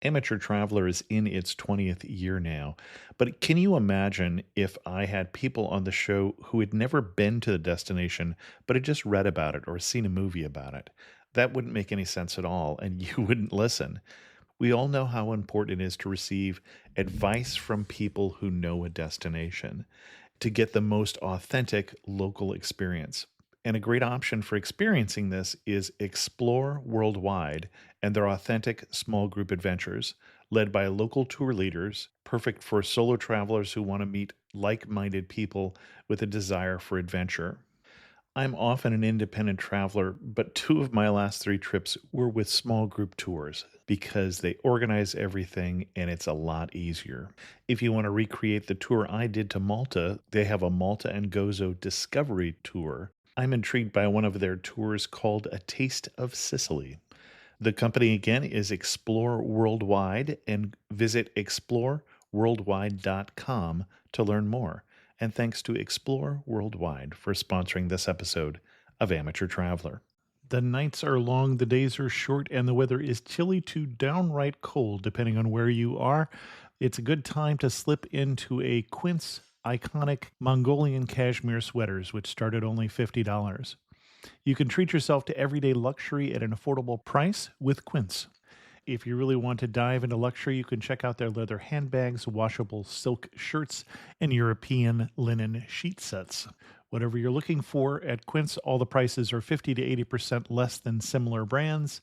Amateur Traveler is in its 20th year now, but can you imagine if I had people on the show who had never been to the destination but had just read about it or seen a movie about it? That wouldn't make any sense at all, and you wouldn't listen. We all know how important it is to receive advice from people who know a destination to get the most authentic local experience. And a great option for experiencing this is Explore Worldwide and their authentic small group adventures, led by local tour leaders, perfect for solo travelers who want to meet like minded people with a desire for adventure. I'm often an independent traveler, but two of my last three trips were with small group tours because they organize everything and it's a lot easier. If you want to recreate the tour I did to Malta, they have a Malta and Gozo Discovery Tour. I'm intrigued by one of their tours called A Taste of Sicily. The company again is Explore Worldwide, and visit exploreworldwide.com to learn more. And thanks to Explore Worldwide for sponsoring this episode of Amateur Traveler. The nights are long, the days are short, and the weather is chilly to downright cold, depending on where you are. It's a good time to slip into a Quince iconic Mongolian cashmere sweaters, which start at only $50. You can treat yourself to everyday luxury at an affordable price with Quince. If you really want to dive into luxury, you can check out their leather handbags, washable silk shirts, and European linen sheet sets. Whatever you're looking for at Quince, all the prices are 50 to 80% less than similar brands,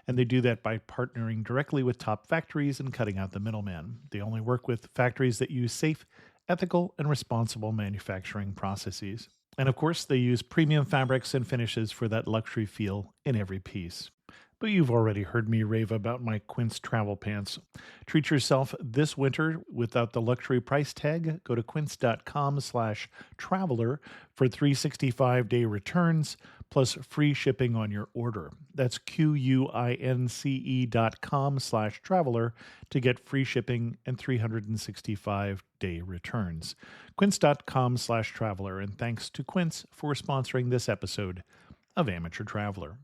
and they do that by partnering directly with top factories and cutting out the middleman. They only work with factories that use safe, ethical, and responsible manufacturing processes. And of course, they use premium fabrics and finishes for that luxury feel in every piece. But you've already heard me rave about my Quince travel pants. Treat yourself this winter without the luxury price tag. Go to quince.com/traveler for 365-day returns plus free shipping on your order. That's QUINCE.com/traveler to get free shipping and 365-day returns. Quince.com/traveler. And thanks to Quince for sponsoring this episode of Amateur Traveler.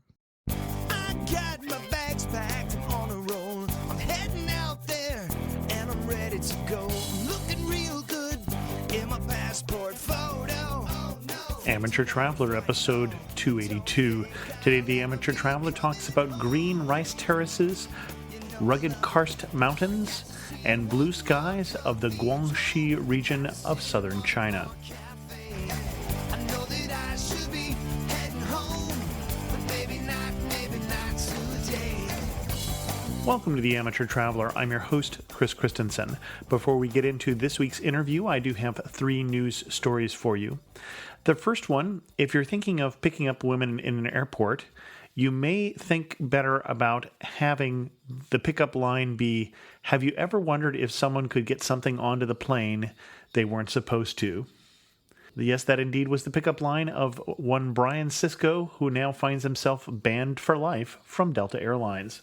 Got my bags packed on a roll. I'm heading out there and I'm ready to go. Looking real good in my passport photo. Oh, no. Amateur Traveler episode 282. Today the Amateur Traveler talks about green rice terraces, rugged karst mountains, and blue skies of the Guangxi region of southern China. I know that I should be heading home, but maybe not today. Welcome to the Amateur Traveler. I'm your host, Chris Christensen. Before we get into this week's interview, I do have three news stories for you. The first one, if you're thinking of picking up women in an airport, you may think better about having the pickup line be, have you ever wondered if someone could get something onto the plane they weren't supposed to? Yes, that indeed was the pickup line of one Brian Sisko, who now finds himself banned for life from Delta Airlines.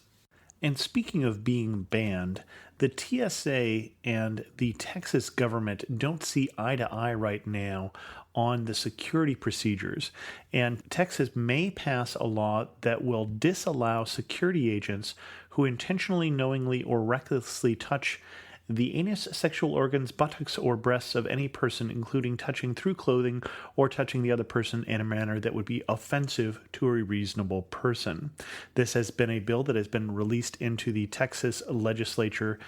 And speaking of being banned, the TSA and the Texas government don't see eye to eye right now on the security procedures. And Texas may pass a law that will disallow security agents who intentionally, knowingly, or recklessly touch the anus, sexual organs, buttocks, or breasts of any person, including touching through clothing or touching the other person in a manner that would be offensive to a reasonable person. This has been a bill that has been released into the Texas legislature.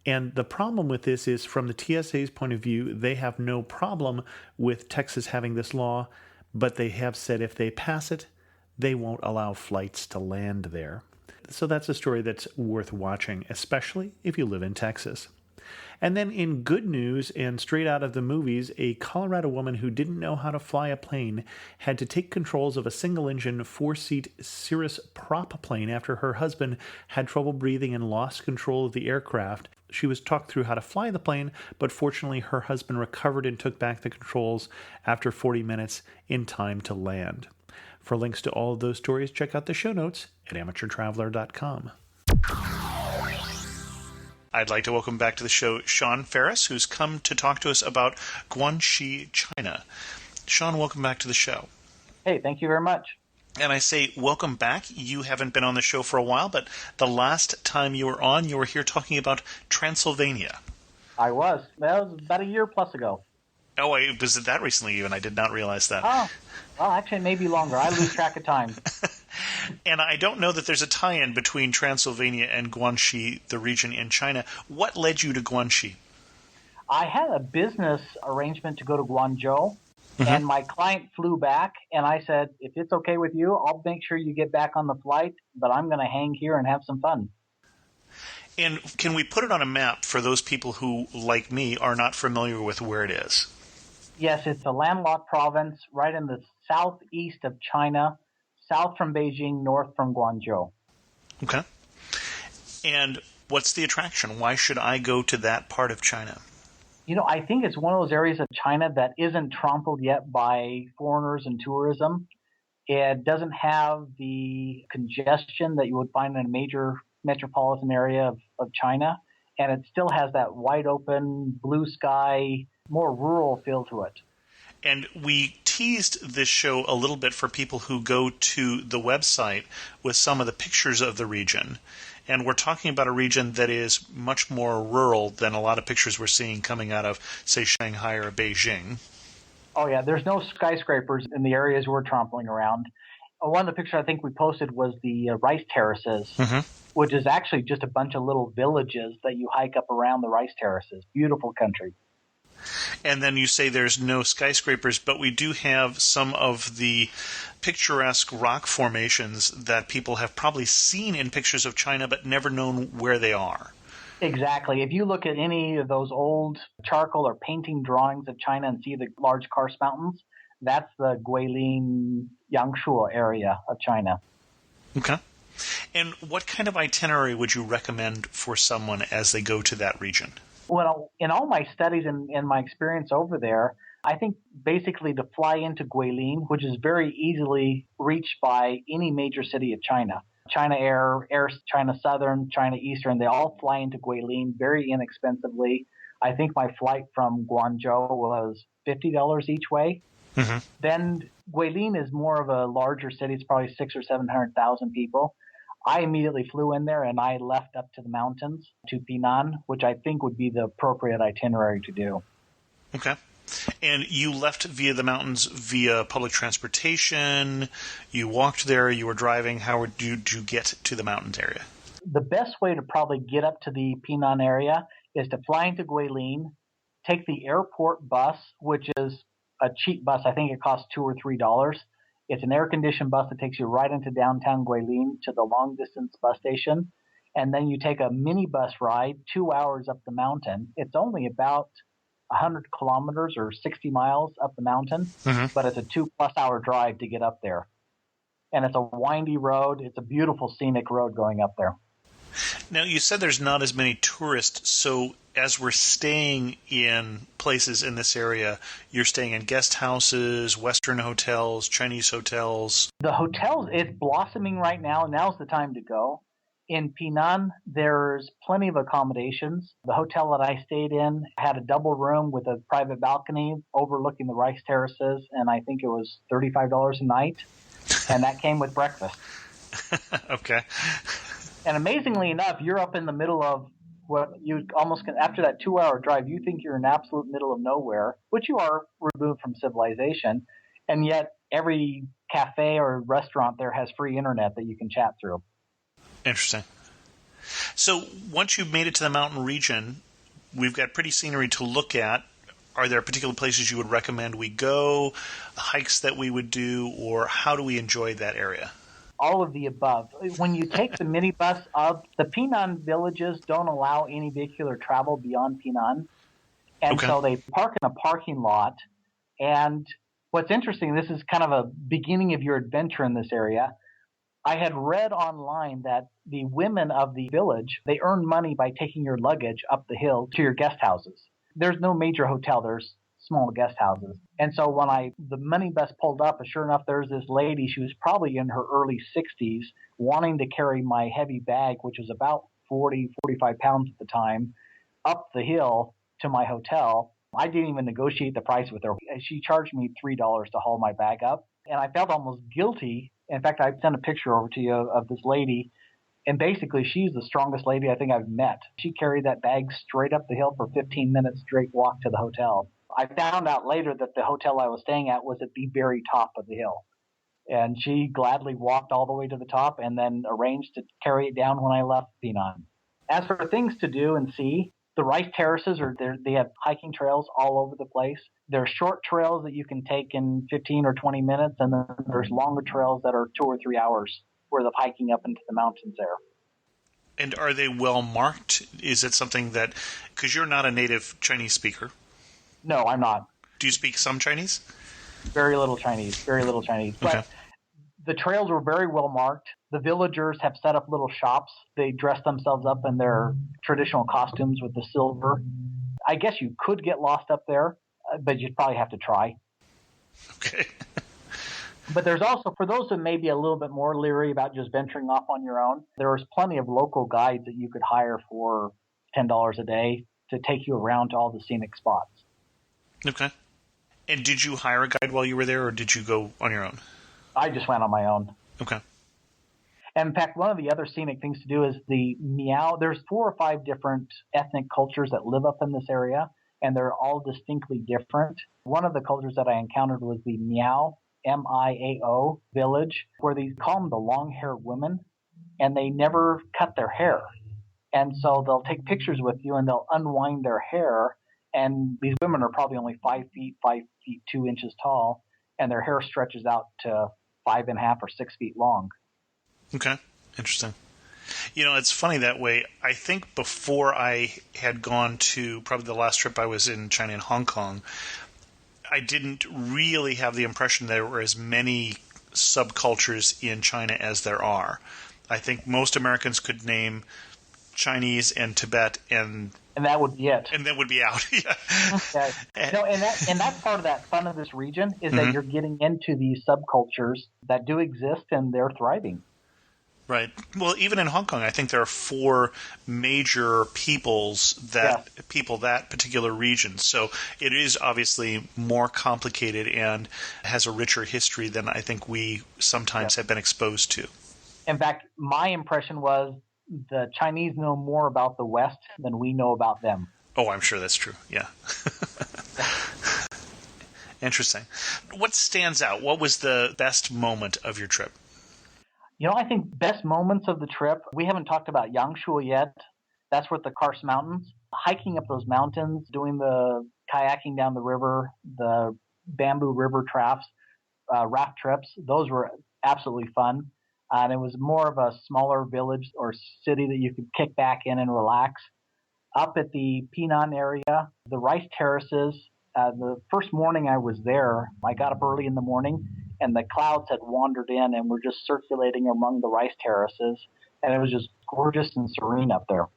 And the problem with this is, from the TSA's point of view, they have no problem with Texas having this law, but they have said if they pass it, they won't allow flights to land there. So that's a story that's worth watching, especially if you live in Texas. And then in good news and straight out of the movies, a Colorado woman who didn't know how to fly a plane had to take controls of a single-engine, 4-seat Cirrus prop plane after her husband had trouble breathing and lost control of the aircraft. She was talked through how to fly the plane, but fortunately her husband recovered and took back the controls after 40 minutes in time to land. For links to all of those stories, check out the show notes at amateurtraveler.com. I'd like to welcome back to the show Shawn Farris, who's come to talk to us about Guangxi, China. Shawn, welcome back to the show. Hey, thank you very much. And I say, welcome back. You haven't been on the show for a while, but the last time you were on, you were here talking about Transylvania. I was. That was about a year plus ago. Oh, I visited that recently even. I did not realize that. Oh, well, actually, maybe longer. I lose track of time. And I don't know that there's a tie-in between Transylvania and Guangxi, the region in China. What led you to Guangxi? I had a business arrangement to go to Guangzhou, and my client flew back, and I said, if it's okay with you, I'll make sure you get back on the flight, but I'm going to hang here and have some fun. And can we put it on a map for those people who, like me, are not familiar with where it is? Yes, it's a landlocked province right in the southeast of China, south from Beijing, north from Guangzhou. Okay. And what's the attraction? Why should I go to that part of China? You know, I think it's one of those areas of China that isn't trampled yet by foreigners and tourism. It doesn't have the congestion that you would find in a major metropolitan area of China, and it still has that wide open, blue sky, more rural feel to it. And we teased this show a little bit for people who go to the website with some of the pictures of the region. And we're talking about a region that is much more rural than a lot of pictures we're seeing coming out of, say, Shanghai or Beijing. Oh, yeah. There's no skyscrapers in the areas we're trampling around. One of the pictures I think we posted was the rice terraces, which is actually just a bunch of little villages that you hike up around the rice terraces. Beautiful country. And then you say there's no skyscrapers, but we do have some of the picturesque rock formations that people have probably seen in pictures of China but never known where they are. Exactly. If you look at any of those old charcoal or painting drawings of China and see the large karst mountains, that's the Guilin, Yongshuo area of China. Okay. And what kind of itinerary would you recommend for someone as they go to that region? Well, in all my studies and my experience over there, I think basically to fly into Guilin, which is very easily reached by any major city of China. China Air, China Southern, China Eastern, they all fly into Guilin very inexpensively. I think my flight from Guangzhou was $50 each way. Then Guilin is more of a larger city. It's probably 600,000 or 700,000 people. I immediately flew in there and I left up to the mountains to Pinan, which I think would be the appropriate itinerary to do. Okay. And you left via the mountains via public transportation. You walked there. You were driving. How did you get to the mountains area? The best way to probably get up to the Pinan area is to fly into Guilin, take the airport bus, which is a cheap bus. I think it costs $2 or $3. It's an air-conditioned bus that takes you right into downtown Guilin to the long-distance bus station. And then you take a minibus ride 2 hours up the mountain. It's only about 100 kilometers or 60 miles up the mountain, but it's a 2+ hour drive to get up there. And it's a windy road. It's a beautiful scenic road going up there. Now, you said there's not as many tourists, so as we're staying in places in this area, you're staying in guest houses, Western hotels, Chinese hotels. The hotels, it's blossoming right now. Now's the time to go. In Pinan, there's plenty of accommodations. The hotel that I stayed in had a double room with a private balcony overlooking the rice terraces, and I think it was $35 a night, and that came with breakfast. Okay. And amazingly enough, you're up in the middle of what you almost can, after that 2 hour drive, you think you're in absolute middle of nowhere, which you are removed from civilization. And yet every cafe or restaurant there has free internet that you can chat through. Interesting. So once you've made it to the mountain region, we've got pretty scenery to look at. Are there particular places you would recommend we go, hikes that we would do, or how do we enjoy that area? All of the above. When you take the minibus up, the Pinan villages don't allow any vehicular travel beyond Pinan. And so they park in a parking lot. And what's interesting, this is kind of a beginning of your adventure in this area. I had read online that the women of the village, they earn money by taking your luggage up the hill to your guest houses. There's no major hotel. There's small guest houses. And so when the minibus pulled up, sure enough, there's this lady. She was probably in her early 60s, wanting to carry my heavy bag, which was about 40, 45 pounds at the time, up the hill to my hotel. I didn't even negotiate the price with her. She charged me $3 to haul my bag up. And I felt almost guilty In fact, I sent a picture over to you of this lady, and basically she's the strongest lady I think I've met. She carried that bag straight up the hill for 15 minutes straight walk to the hotel. I found out later that the hotel I was staying at was at the very top of the hill. And she gladly walked all the way to the top and then arranged to carry it down when I left Pinan. As for things to do and see, the rice terraces they have hiking trails all over the place. There are short trails that you can take in 15 or 20 minutes, and then there's longer trails that are 2 or 3 hours worth of hiking up into the mountains there. And are they well marked? Is it something that, because you're not a native Chinese speaker? No, I'm not. Do you speak some Chinese? Very little Chinese. Okay. But the trails were very well marked. The villagers have set up little shops. They dress themselves up in their traditional costumes with the silver. I guess you could get lost up there, but you'd probably have to try. Okay. But there's also, for those that may be a little bit more leery about just venturing off on your own, there's plenty of local guides that you could hire for $10 a day to take you around to all the scenic spots. Okay. And did you hire a guide while you were there, or did you go on your own? I just went on my own. Okay. And in fact, one of the other scenic things to do is the Miao. There's 4 or 5 different ethnic cultures that live up in this area, and they're all distinctly different. One of the cultures that I encountered was the Miao, M-I-A-O village, where they call them the long-haired women, and they never cut their hair. And so they'll take pictures with you, and they'll unwind their hair, and these women are probably only 5 feet 2 inches tall, and their hair stretches out to 5.5 or 6 feet long. Okay. Interesting. You know, it's funny that way. I think before I had gone to probably the last trip I was in China and Hong Kong, I didn't really have the impression there were as many subcultures in China as there are. I think most Americans could name Chinese and Tibet and that would be it. And that would be out. Yeah. Okay. No, and that's part of that fun of this region is that you're getting into these subcultures that do exist and they're thriving. Right. Well, even in Hong Kong, I think there are 4 major peoples that people that particular region. So it is obviously more complicated and has a richer history than I think we sometimes have been exposed to. In fact, my impression was the Chinese know more about the West than we know about them. Oh, I'm sure that's true. Yeah. Interesting. What stands out? What was the best moment of your trip? You know, I think best moments of the trip, we haven't talked about Yongshuo yet. That's with the Karst Mountains. Hiking up those mountains, doing the kayaking down the river, the bamboo river raft trips, those were absolutely fun. And it was more of a smaller village or city that you could kick back in and relax. Up at the Pinan area, the rice terraces, the first morning I was there, I got up early in the morning, and the clouds had wandered in and were just circulating among the rice terraces, and it was just gorgeous and serene up there.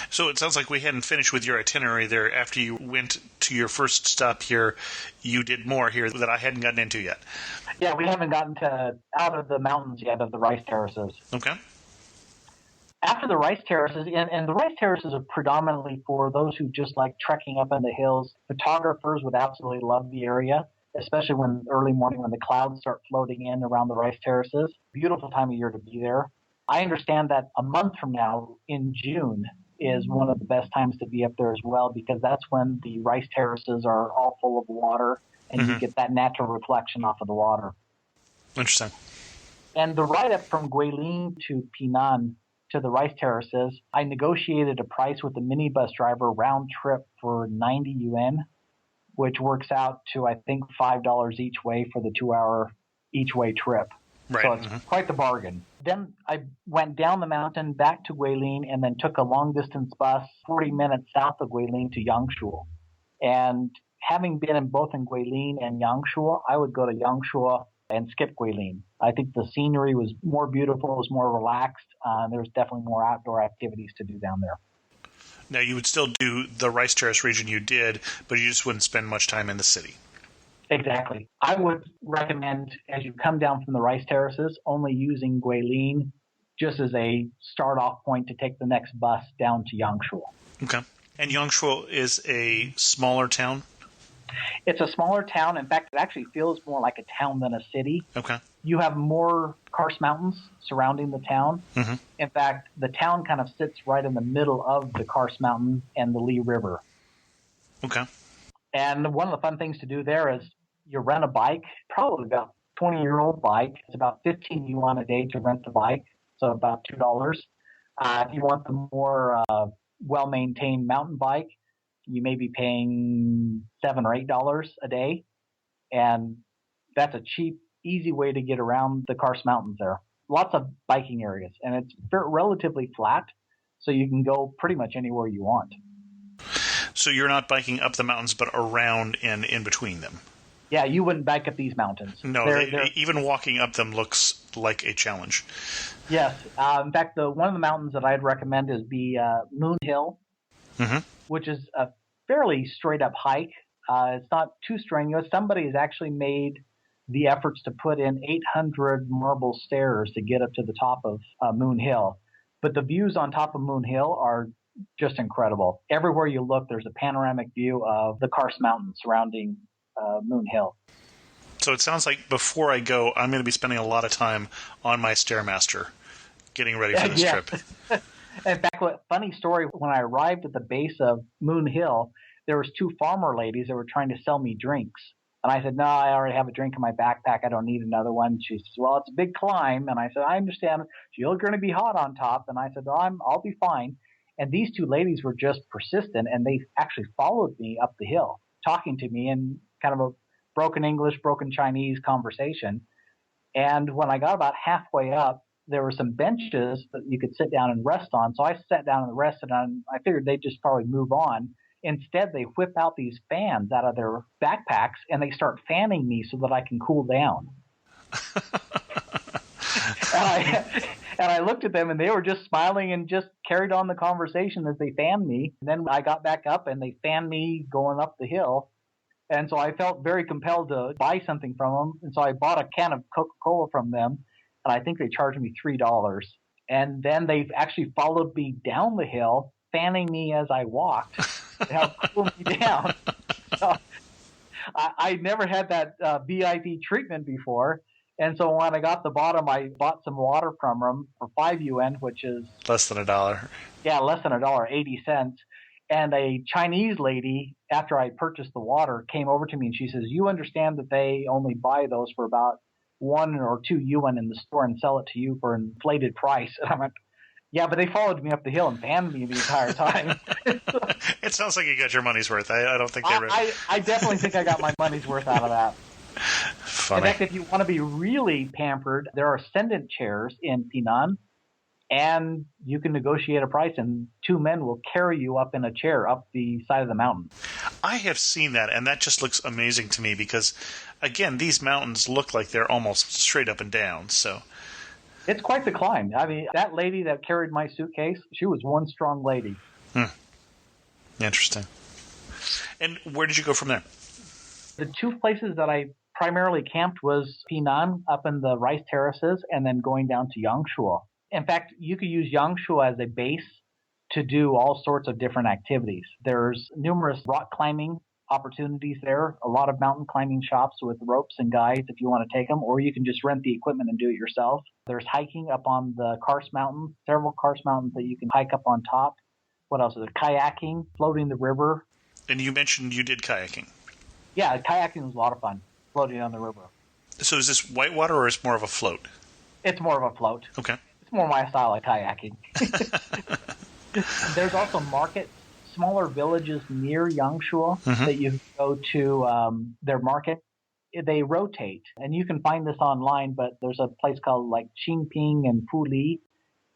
So it sounds like we hadn't finished with your itinerary there. After you went to your first stop here, you did more here that I hadn't gotten into yet. Yeah, we haven't gotten out of the mountains yet of the rice terraces. Okay. After the rice terraces, and the rice terraces are predominantly for those who just like trekking up in the hills. Photographers would absolutely love the area, especially when early morning when the clouds start floating in around the rice terraces. Beautiful time of year to be there. I understand that a month from now, in June, is one of the best times to be up there as well, because that's when the rice terraces are all full of water, and you get that natural reflection off of the water. Interesting. And the ride up from Guilin to Pinan to the rice terraces, I negotiated a price with the minibus driver round trip for 90 yuan, which works out to, I think, $5 each way for the 2-hour each way trip. Right. So it's quite the bargain. Then I went down the mountain back to Guilin and then took a long-distance bus 40 minutes south of Guilin to Yongshuo. And having been in both in Guilin and Yongshuo, I would go to Yongshuo and skip Guilin. I think the scenery was more beautiful, it was more relaxed. There was definitely more outdoor activities to do down there. Now, you would still do the rice terrace region you did, but you just wouldn't spend much time in the city. Exactly. I would recommend, as you come down from the rice terraces, only using Guilin just as a start-off point to take the next bus down to Yongshuo. Okay. And Yongshuo is a smaller town? It's a smaller town. In fact, it actually feels more like a town than a city. Okay. You have more karst mountains surrounding the town. Mm-hmm. In fact, the town kind of sits right in the middle of the karst mountain and the Li River. Okay. And one of the fun things to do there is you rent a bike, probably about 20-year-old bike. It's about 15 yuan a day to rent the bike, so about $2. If you want the more well-maintained mountain bike, you may be paying $7 or $8 a day. And that's a cheap, easy way to get around the Karst Mountains there. Lots of biking areas, and it's relatively flat, so you can go pretty much anywhere you want. So you're not biking up the mountains, but around and in between them? Yeah, you wouldn't bike up these mountains. No, even walking up them looks like a challenge. Yes. In fact, one of the mountains that I'd recommend is Moon Hill, mm-hmm. which is a fairly straight-up hike. It's not too strenuous. Somebody has actually made the efforts to put in 800 marble stairs to get up to the top of Moon Hill. But the views on top of Moon Hill are just incredible. Everywhere you look, there's a panoramic view of the Karst Mountains surrounding Moon Hill. So it sounds like before I go, I'm going to be spending a lot of time on my Stairmaster getting ready for this trip. In fact, funny story, when I arrived at the base of Moon Hill, there was two farmer ladies that were trying to sell me drinks. And I said, no, I already have a drink in my backpack. I don't need another one. She says, well, it's a big climb. And I said, I understand. You're going to be hot on top. And I said, I'll be fine. And these two ladies were just persistent, and they actually followed me up the hill, talking to me in kind of a broken English, broken Chinese conversation. And when I got about halfway up, there were some benches that you could sit down and rest on. So I sat down and rested on. I figured they'd just probably move on. Instead, they whip out these fans out of their backpacks, and they start fanning me so that I can cool down. And I looked at them, and they were just smiling and just carried on the conversation as they fanned me. And then I got back up, and they fanned me going up the hill. And so I felt very compelled to buy something from them. And so I bought a can of Coca-Cola from them, and I think they charged me $3. And then they actually followed me down the hill, fanning me as I walked to help cool me down. So I never had that VIP treatment before. And so when I got to the bottom, I bought some water from them for 5 yuan, which is less than $1. Yeah, less than $1, 80 cents. And a Chinese lady, after I purchased the water, came over to me and she says, you understand that they only buy those for about 1 or 2 yuan in the store and sell it to you for an inflated price. And I went, yeah, but they followed me up the hill and fanned me the entire time. It sounds like you got your money's worth. I don't think they really... I definitely think I got my money's worth out of that. Funny. In fact, if you want to be really pampered, there are ascendant chairs in Pinan, and you can negotiate a price, and 2 men will carry you up in a chair up the side of the mountain. I have seen that, and that just looks amazing to me because, again, these mountains look like they're almost straight up and down. So it's quite the climb. I mean, that lady that carried my suitcase, she was one strong lady. Interesting. And where did you go from there? The 2 places that I primarily camped was Pinan up in the rice terraces and then going down to Yongshuo. In fact, you could use Yongshuo as a base to do all sorts of different activities. There's numerous rock climbing opportunities there, a lot of mountain climbing shops with ropes and guides if you want to take them, or you can just rent the equipment and do it yourself. There's hiking up on the Karst Mountain, several Karst Mountains that you can hike up on top. What else is there? Kayaking, floating the river. And you mentioned you did kayaking. Yeah, kayaking was a lot of fun, floating on the river. So is this whitewater or is it more of a float? It's more of a float. Okay. It's more my style of kayaking. There's also markets, smaller villages near Yongshuo that you go to their market. They rotate, and you can find this online, but there's a place called like Qingping and Fuli.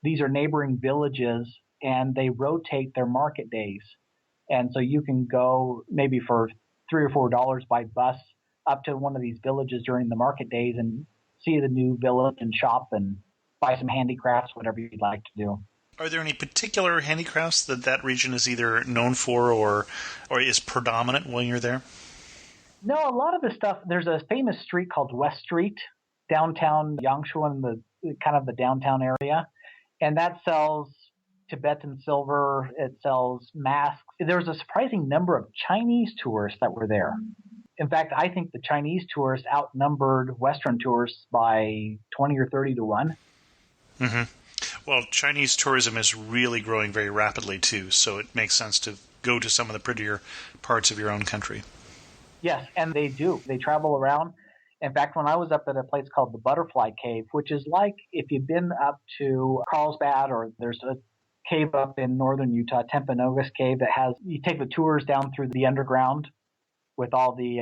These are neighboring villages, and they rotate their market days. And so you can go maybe for $3 or $4 by bus up to one of these villages during the market days and see the new village and shop and buy some handicrafts, whatever you'd like to do. Are there any particular handicrafts that region is either known for or is predominant when you're there? No, a lot of the stuff, there's a famous street called West Street, downtown Yongshuo in the kind of the downtown area, and that sells Tibetan silver. It sells masks. There was a surprising number of Chinese tourists that were there. In fact, I think the Chinese tourists outnumbered Western tourists by 20 or 30 to 1. Mm-hmm. Well, Chinese tourism is really growing very rapidly, too, so it makes sense to go to some of the prettier parts of your own country. Yes, and they do. They travel around. In fact, when I was up at a place called the Butterfly Cave, which is like if you've been up to Carlsbad, or there's a cave up in northern Utah, Timpanogos Cave, you take the tours down through the underground with all the,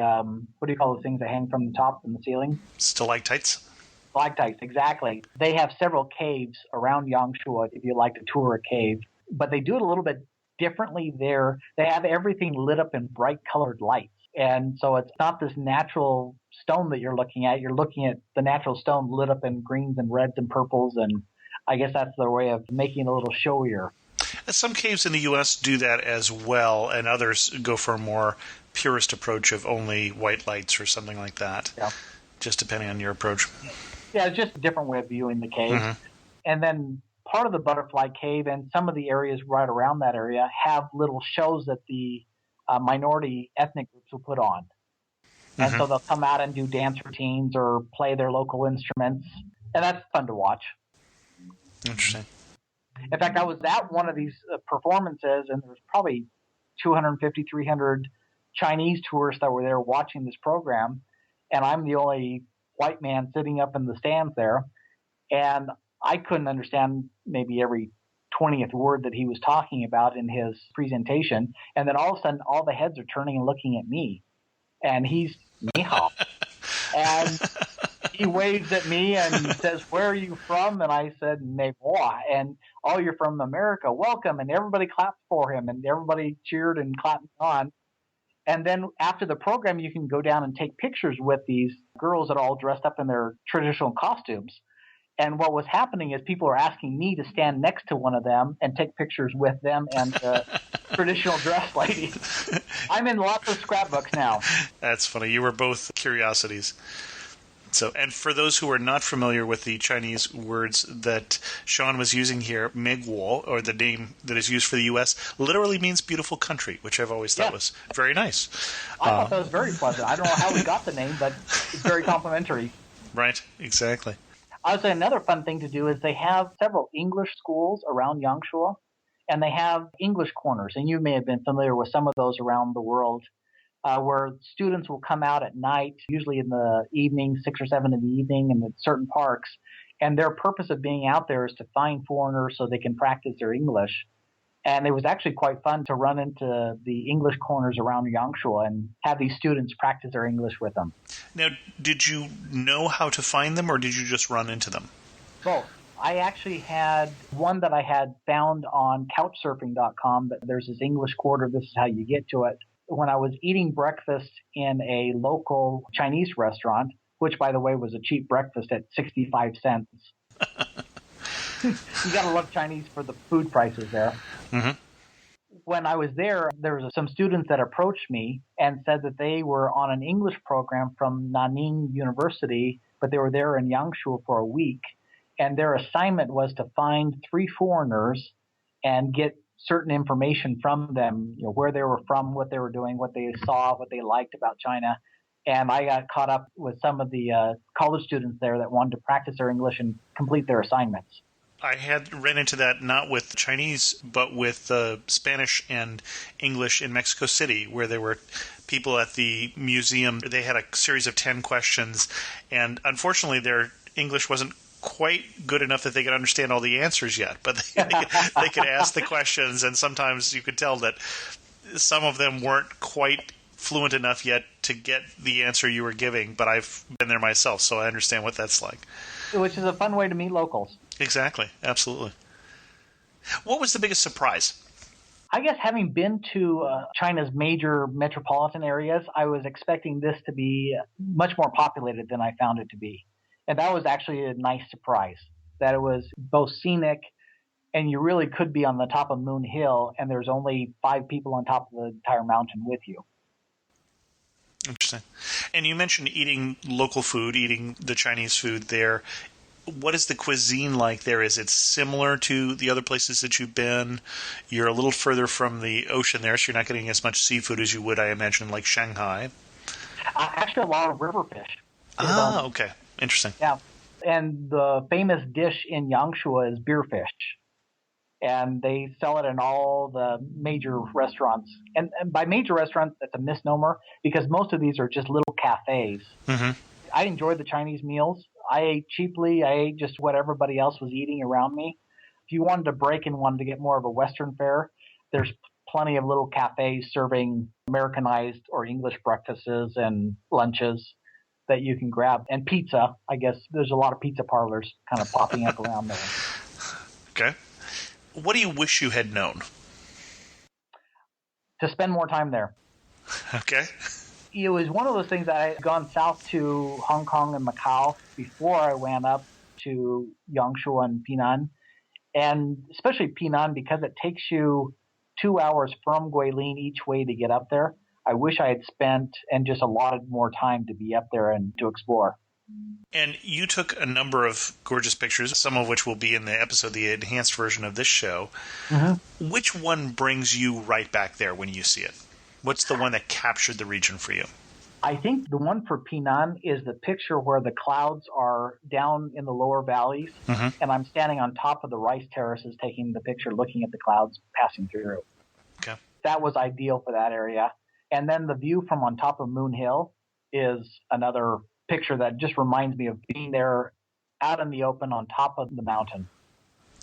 what do you call those things that hang from the top and the ceiling? Stalactites? Stalactites, exactly. They have several caves around Yongshuo if you like to tour a cave, but they do it a little bit differently there. They have everything lit up in bright colored lights. And so it's not this natural stone that you're looking at. You're looking at the natural stone lit up in greens and reds and purples. And I guess that's their way of making it a little showier. Some caves in the U.S. do that as well, and others go for a more purist approach of only white lights or something like that. Yeah. Just depending on your approach. Yeah, it's just a different way of viewing the cave. Mm-hmm. And then part of the Butterfly Cave and some of the areas right around that area have little shows that the minority ethnic groups will put on. And Mm-hmm. so they'll come out and do dance routines or play their local instruments. And that's fun to watch. Interesting. In fact, I was at one of these performances, and there was probably 250, 300 Chinese tourists that were there watching this program. And I'm the only white man sitting up in the stands there. And I couldn't understand maybe every 20th word that he was talking about in his presentation. And then all of a sudden, all the heads are turning and looking at me. And he's ni hao. And he waves at me and says, "Where are you from?" And I said, "Ne moi." And, "Oh, you're from America. Welcome." And everybody clapped for him, and everybody cheered and clapped on. And then after the program, you can go down and take pictures with these girls that are all dressed up in their traditional costumes. And what was happening is people are asking me to stand next to one of them and take pictures with them and the traditional dress lady. I'm in lots of scrapbooks now. That's funny. You were both curiosities. So, and for those who are not familiar with the Chinese words that Shawn was using here, Megwo, or the name that is used for the U.S., literally means beautiful country, which I've always thought was very nice. I thought that was very pleasant. I don't know how we got the name, but it's very complimentary. Right, exactly. I would say another fun thing to do is they have several English schools around Yongshuo, and they have English corners. And you may have been familiar with some of those around the world, where students will come out at night, usually in the evening, 6 or 7 in the evening, in certain parks. And their purpose of being out there is to find foreigners so they can practice their English. And it was actually quite fun to run into the English corners around Yongshuo and have these students practice their English with them. Now, did you know how to find them, or did you just run into them? Both. I actually had one that I had found on couchsurfing.com, that there's this English quarter, this is how you get to it. When I was eating breakfast in a local Chinese restaurant, which, by the way, was a cheap breakfast at 65 cents. You got to love Chinese for the food prices there. Mm-hmm. When I was there was some students that approached me and said that they were on an English program from Nanning University, but they were there in Yongshuo for a week. And their assignment was to find 3 foreigners and get certain information from them, where they were from, what they were doing, what they saw, what they liked about China. And I got caught up with some of the college students there that wanted to practice their English and complete their assignments. I had ran into that not with Chinese, but with Spanish and English in Mexico City, where there were people at the museum. They had a series of 10 questions, and unfortunately their English wasn't quite good enough that they could understand all the answers yet, but they could ask the questions, and sometimes you could tell that some of them weren't quite fluent enough yet to get the answer you were giving, but I've been there myself, so I understand what that's like. Which is a fun way to meet locals. Exactly. Absolutely. What was the biggest surprise? I guess having been to China's major metropolitan areas, I was expecting this to be much more populated than I found it to be. And that was actually a nice surprise, that it was both scenic and you really could be on the top of Moon Hill and there's only 5 people on top of the entire mountain with you. Interesting. And you mentioned eating local food, eating the Chinese food there. What is the cuisine like there? Is it similar to the other places that you've been? You're a little further from the ocean there, so you're not getting as much seafood as you would, I imagine, like Shanghai. Actually, a lot of river fish. Okay. Interesting. Yeah. And the famous dish in Yongshuo is beer fish. And they sell it in all the major restaurants. And by major restaurants, that's a misnomer because most of these are just little cafes. Mm-hmm. I enjoyed the Chinese meals. I ate cheaply. I ate just what everybody else was eating around me. If you wanted to break and wanted to get more of a Western fare, there's plenty of little cafes serving Americanized or English breakfasts and lunches that you can grab. And pizza, I guess there's a lot of pizza parlors kind of popping up around there. Okay. What do you wish you had known? To spend more time there. Okay. It was one of those things that I had gone south to Hong Kong and Macau before I went up to Yongshuo and Pinan. And especially Pinan, because it takes you 2 hours from Guilin each way to get up there. I wish I had spent and just allotted more time to be up there and to explore. And you took a number of gorgeous pictures, some of which will be in the episode, the enhanced version of this show. Mm-hmm. Which one brings you right back there when you see it? What's the one that captured the region for you? I think the one for Pinan is the picture where the clouds are down in the lower valleys, mm-hmm. and I'm standing on top of the rice terraces taking the picture, looking at the clouds passing through. Okay. That was ideal for that area. And then the view from on top of Moon Hill is another picture that just reminds me of being there out in the open on top of the mountain.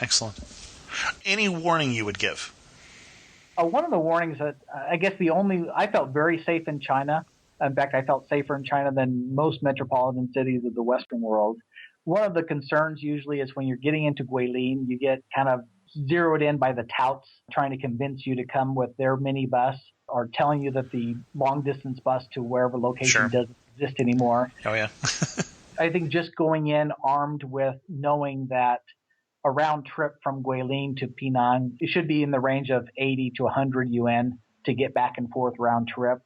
Excellent. Any warning you would give? One of the warnings that I guess I felt very safe in China. In fact, I felt safer in China than most metropolitan cities of the Western world. One of the concerns usually is when you're getting into Guilin, you get kind of zeroed in by the touts trying to convince you to come with their minibus or telling you that the long-distance bus to wherever location doesn't exist anymore. Oh, yeah. I think just going in armed with knowing that a round trip from Guilin to Pinan, it should be in the range of 80 to 100 yuan to get back and forth round trip.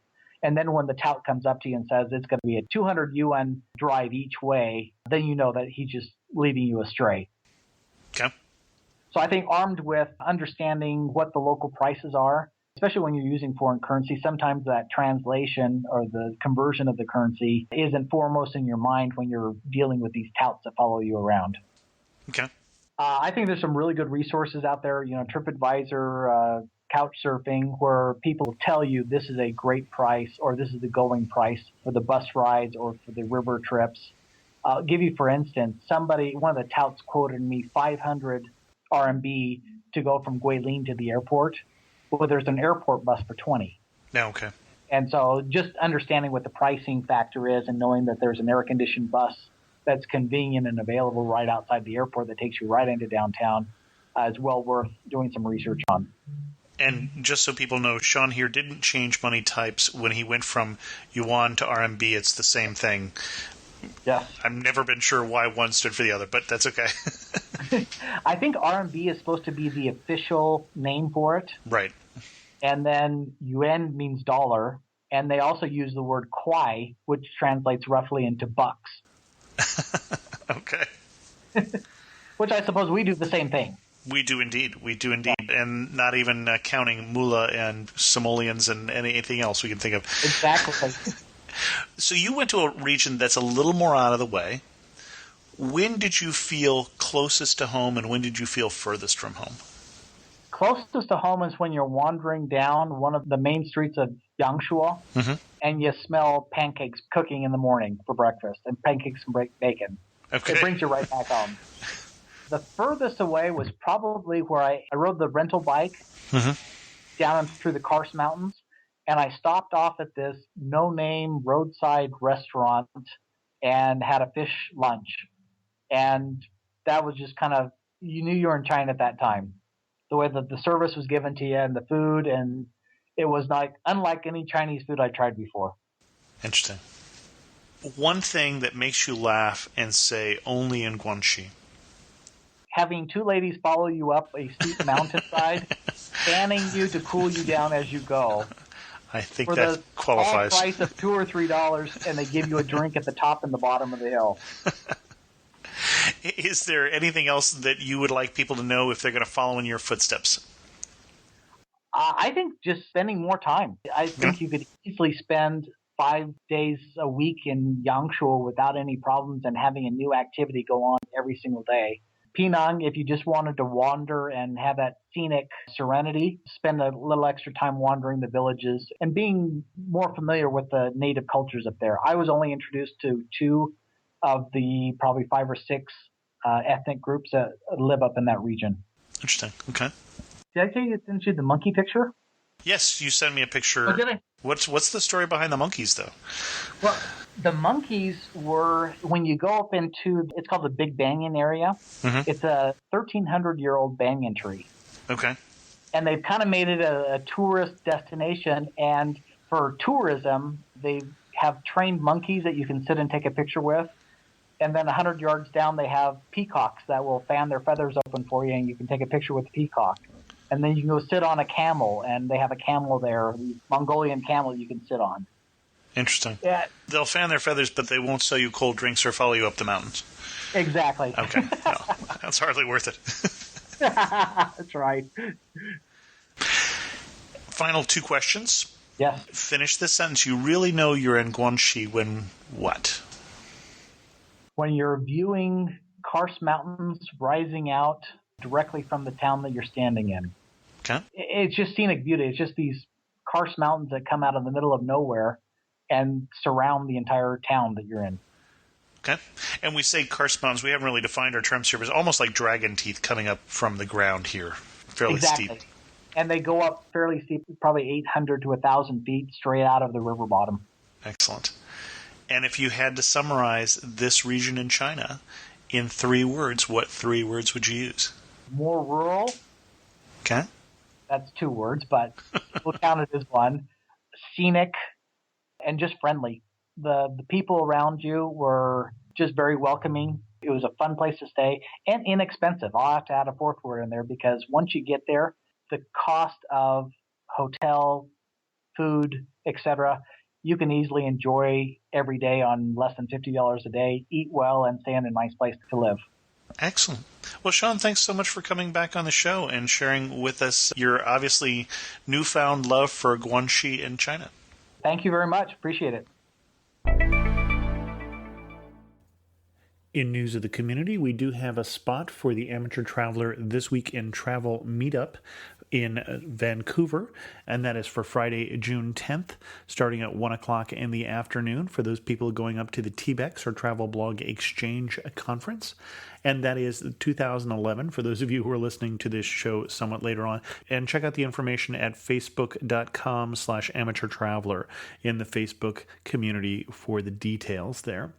And then when the tout comes up to you and says it's going to be a 200 yuan drive each way, then you know that he's just leading you astray. Okay. So I think armed with understanding what the local prices are, especially when you're using foreign currency, sometimes that translation or the conversion of the currency isn't foremost in your mind when you're dealing with these touts that follow you around. Okay. I think there's some really good resources out there, TripAdvisor, Couchsurfing, where people tell you this is a great price or this is the going price for the bus rides or for the river trips. I'll give you, for instance, one of the touts quoted me 500 RMB to go from Guilin to the airport. Well, there's an airport bus for 20. Yeah, okay. And so just understanding what the pricing factor is and knowing that there's an air-conditioned bus that's convenient and available right outside the airport that takes you right into downtown is well worth doing some research on. And just so people know, Shawn here didn't change money types when he went from yuan to RMB. It's the same thing. Yes. I've never been sure why one stood for the other, but that's okay. I think RMB is supposed to be the official name for it. Right. And then yuan means dollar. And they also use the word kwai, which translates roughly into bucks. Okay. Which I suppose we do the same thing. We do indeed. And not even counting mullah and simoleons and anything else we can think of. Exactly. So you went to a region that's a little more out of the way. When did you feel closest to home and when did you feel furthest from home? Closest to home is when you're wandering down one of the main streets of Yongshuo, mm-hmm. and you smell pancakes cooking in the morning for breakfast and pancakes and bacon. Okay. It brings you right back home. The furthest away was probably where I rode the rental bike mm-hmm. down through the Karst Mountains, and I stopped off at this no-name roadside restaurant and had a fish lunch. And that was just kind of, you knew you were in China at that time. The way that the service was given to you and the food, and it was unlike any Chinese food I tried before. Interesting. One thing that makes you laugh and say only in Guangxi. Having two ladies follow you up a steep mountainside, fanning you to cool you down as you go. I think that qualifies. For the price of $2 or $3, and they give you a drink at the top and the bottom of the hill. Is there anything else that you would like people to know if they're going to follow in your footsteps? I think just spending more time. I think you could easily spend 5 days a week in Yongshuo without any problems and having a new activity go on every single day. Penang, if you just wanted to wander and have that scenic serenity, spend a little extra time wandering the villages and being more familiar with the native cultures up there. I was only introduced to 2 of the probably 5 or 6 ethnic groups that live up in that region. Interesting. Okay. Did I tell you to send you the monkey picture? Yes, you sent me a picture. Oh, did I? What's the story behind the monkeys, though? Well, the monkeys were, when you go up into, it's called the Big Banyan area. Mm-hmm. It's a 1,300-year-old banyan tree. Okay. And they've kind of made it a tourist destination. And for tourism, they have trained monkeys that you can sit and take a picture with. And then 100 yards down, they have peacocks that will fan their feathers open for you, and you can take a picture with the peacock. And then you can go sit on a camel, and they have a camel there, the Mongolian camel you can sit on. Interesting. Yeah. They'll fan their feathers, but they won't sell you cold drinks or follow you up the mountains. Exactly. Okay. No, that's hardly worth it. That's right. Final 2 questions. Yes. Finish this sentence. You really know you're in Guangxi when what? When you're viewing karst mountains rising out directly from the town that you're standing in. Okay. It's just scenic beauty. It's just these karst mountains that come out of the middle of nowhere and surround the entire town that you're in. Okay. And we say karst mountains. We haven't really defined our terms here, but it's almost like dragon teeth coming up from the ground here. Fairly exactly. steep. And they go up fairly steep, probably 800 to 1,000 feet straight out of the river bottom. Excellent. And if you had to summarize this region in China in 3 words, what 3 words would you use? More rural. Okay. That's 2 words, but we'll count it as 1. Scenic and just friendly. The people around you were just very welcoming. It was a fun place to stay and inexpensive. I'll have to add a 4th word in there because once you get there, the cost of hotel, food, etc., you can easily enjoy every day on less than $50 a day, eat well, and stay in a nice place to live. Excellent. Well, Shawn, thanks so much for coming back on the show and sharing with us your obviously newfound love for Guangxi in China. Thank you very much. Appreciate it. In news of the community, we do have a spot for the Amateur Traveler This Week in Travel meetup in Vancouver, and that is for Friday, June 10th, starting at 1 o'clock in the afternoon for those people going up to the TBEX or Travel Blog Exchange Conference. And that is 2011 for those of you who are listening to this show somewhat later on. And check out the information at facebook.com/amateurtraveler in the Facebook community for the details there.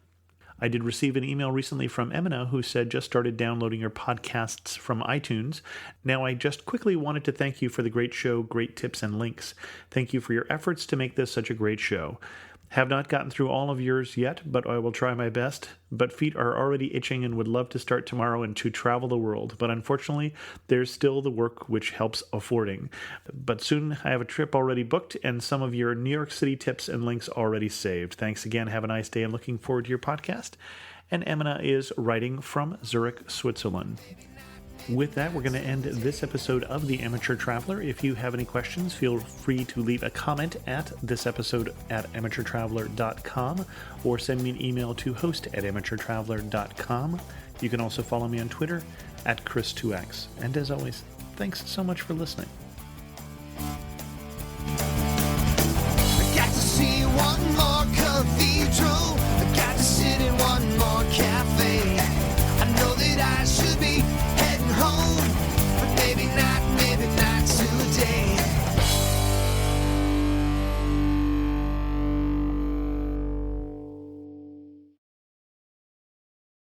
I did receive an email recently from Emina who said just started downloading your podcasts from iTunes. Now I just quickly wanted to thank you for the great show, great tips and links. Thank you for your efforts to make this such a great show. Have not gotten through all of yours yet, but I will try my best. But feet are already itching and would love to start tomorrow and to travel the world. But unfortunately, there's still the work which helps affording. But soon I have a trip already booked and some of your New York City tips and links already saved. Thanks again. Have a nice day and looking forward to your podcast. And Emina is writing from Zurich, Switzerland. With that, we're going to end this episode of The Amateur Traveler. If you have any questions, feel free to leave a comment at this episode at amateurtraveler.com or send me an email to host@amateurtraveler.com. You can also follow me on Twitter at Chris2X. And as always, thanks so much for listening.